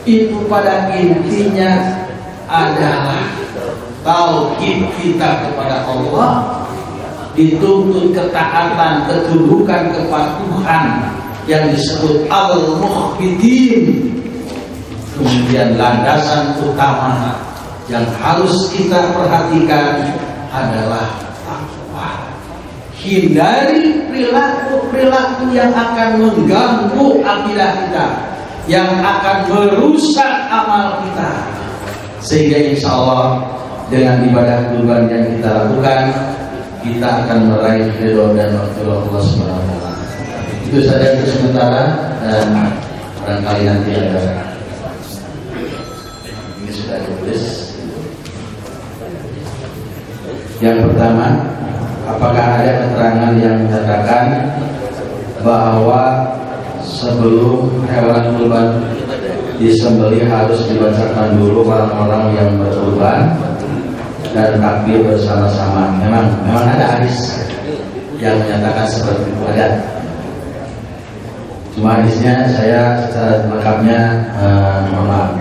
itu pada intinya adalah tauhid kita kepada Allah, dituntut ketaatan, ketundukan, kepatuhan yang disebut al-mukhbitin. Kemudian landasan utama yang harus kita perhatikan adalah takwa. Hindari perilaku-perilaku yang akan mengganggu akidah kita, yang akan merusak amal kita, sehingga insya Allah dengan ibadah kurban yang kita lakukan, kita akan meraih ridho dan rahmat Allah Subhanahu wa taala. Itu saja untuk sementara, dan barangkali nanti ada. Ini sudah ditulis. Yang pertama, apakah ada keterangan yang menyatakan bahwa sebelum hewan kurban disembelih harus dibacakan dulu orang-orang yang berkurban dan takbir bersama-sama? Memang ada hadis yang menyatakan seperti itu, ada. Cuma hadisnya saya secara lengkapnya mohon maaf.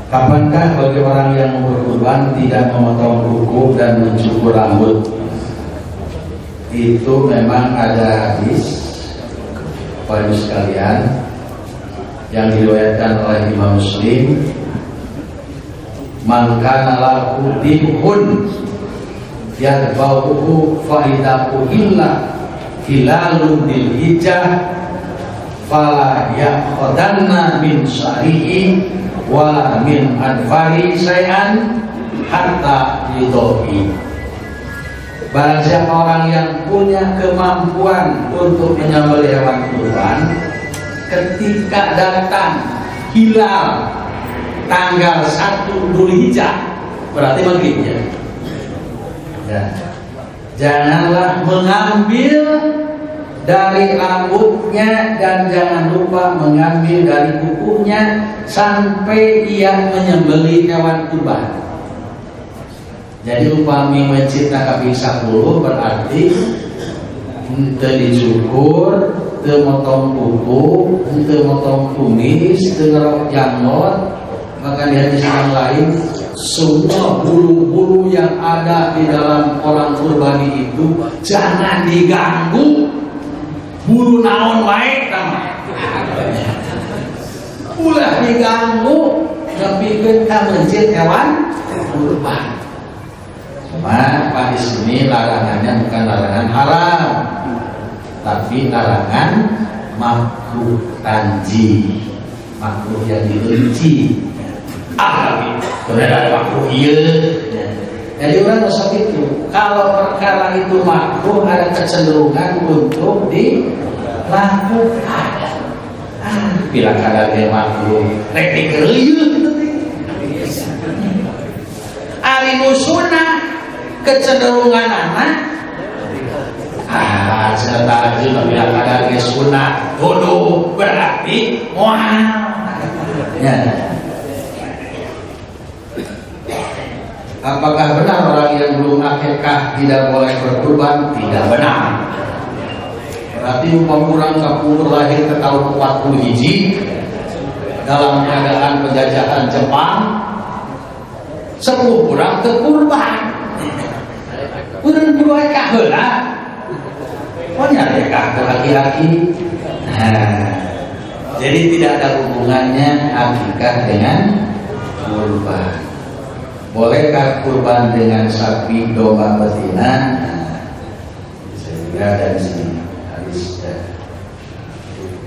Kapankah bagi orang yang berkurban tidak memotong kuku dan mencukur rambut? Itu memang ada hadis, Bapak Ibu sekalian, yang diriwayatkan oleh Imam Muslim. Man kana lahu dibhun yadbauhu fa'idahu illa hilalun bil hijjah fala yaqdanna min syarihi wala min adfari syai'an hatta yudhi. Barang siapa orang yang punya kemampuan untuk menyembelih hewan kurban, ketika datang hilal tanggal 1 Dzulhijjah, berarti maghribnya, ya, janganlah mengambil dari rambutnya dan jangan lupa mengambil dari kukunya sampai ia menyembelih hewan kurban. Jadi upami mencipta kambing 10 berarti teu dicukur, teu motong kuku, teu motong kumis, teu ngerok janggot. Maka di hadis yang lain, semua bulu-bulu yang ada di dalam orang kurbani itu jangan diganggu. Bulu naon wae tama. Ulah diganggu nepikeun ka mencit hewan kurban. Cuma Pak di sini larangannya bukan larangan haram, tapi larangan makruh tanji, makruh yang dibenci. Benar makruh iya. Jadi orang usah itu. Kalau perkara itu makruh, ada kecenderungan untuk dilakukan. Bila kadang makruh, rek dikeuyeuh gitu teh. Ari nu sunah kecenderungan anak Serta aja bila kadang sunat dulu berarti mual. Ya. Apakah benar orang yang belum akikah tidak boleh berkurban? Tidak benar. Berarti kurang umur lahir ke tahun 40 hiji dalam keadaan penjajahan Jepang 10 kurang ke kurban. Kurang dua heula. Pokoknya nikah ke laki-laki. Jadi tidak ada hubungannya akikah dengan kurban. Bolehkah kurban dengan sapi, domba, betina? Saya ada di sini.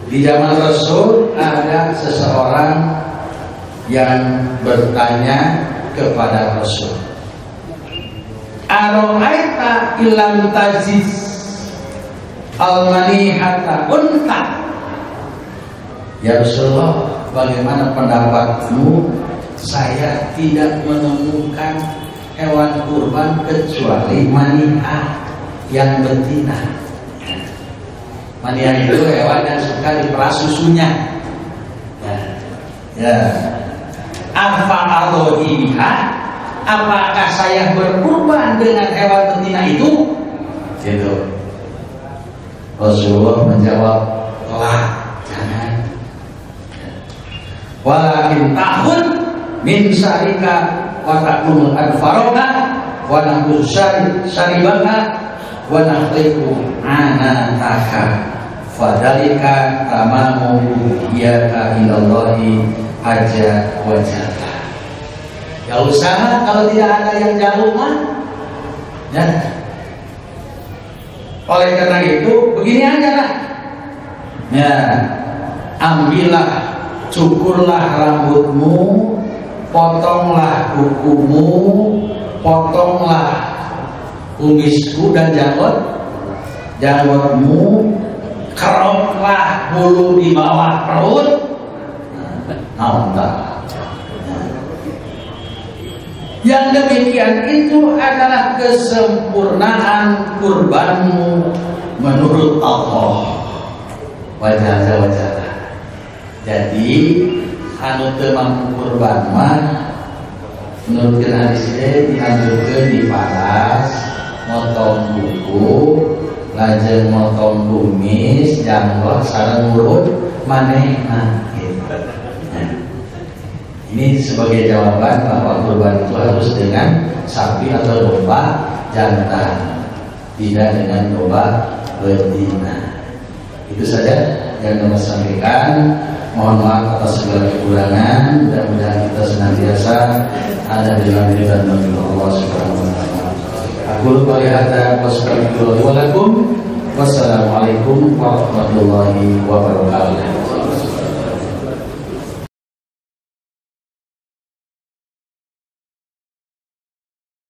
Di zaman Rasul ada seseorang yang bertanya kepada Rasul, "Aro'aita ilam tajiz al-manihata unta?" Ya Rasulullah, bagaimana pendapatmu? Saya tidak menemukan hewan kurban kecuali manihah yang betina. Manihah itu hewan yang suka diperas susunya. Ya. Apakah saya berkurban dengan hewan betina itu? Gitu. Rasulullah menjawab, "Lah, jangan. Walakin tahun min syarika wa takumul adfarona wa nahus syaribaka wa nahliku anataka fadalika tamamu iyaka ilallahi aja wajalla." Ya usaha kalau tidak ada yang jaluman. Ya. Oleh karena itu begini aja lah. Ya, ambillah, cukurlah rambutmu, potonglah kukumu, potonglah kumisku dan janggutmu, keroplah bulu di bawah perut. Yang demikian itu adalah kesempurnaan kurbanmu menurut Allah wajah. Jadi anu teu mampu kurban mah menurut hadis ini dianjurkeun diparas, motong kuku, lajeng motong kumis, janggut sareng mulut manehna. Ini sebagai jawaban bahwa kurban itu harus dengan sapi atau domba jantan, tidak dengan domba betina. Itu saja yang kami sampaikan. Mohon maaf atas segala kekurangan. Mudah-mudahan kita senantiasa ada di dalam ridha Allah Subhanahu wa taala. Aku qouli hadza wa astaghfirullahi wa lakum. Wassalamualaikum warahmatullahi wabarakatuh.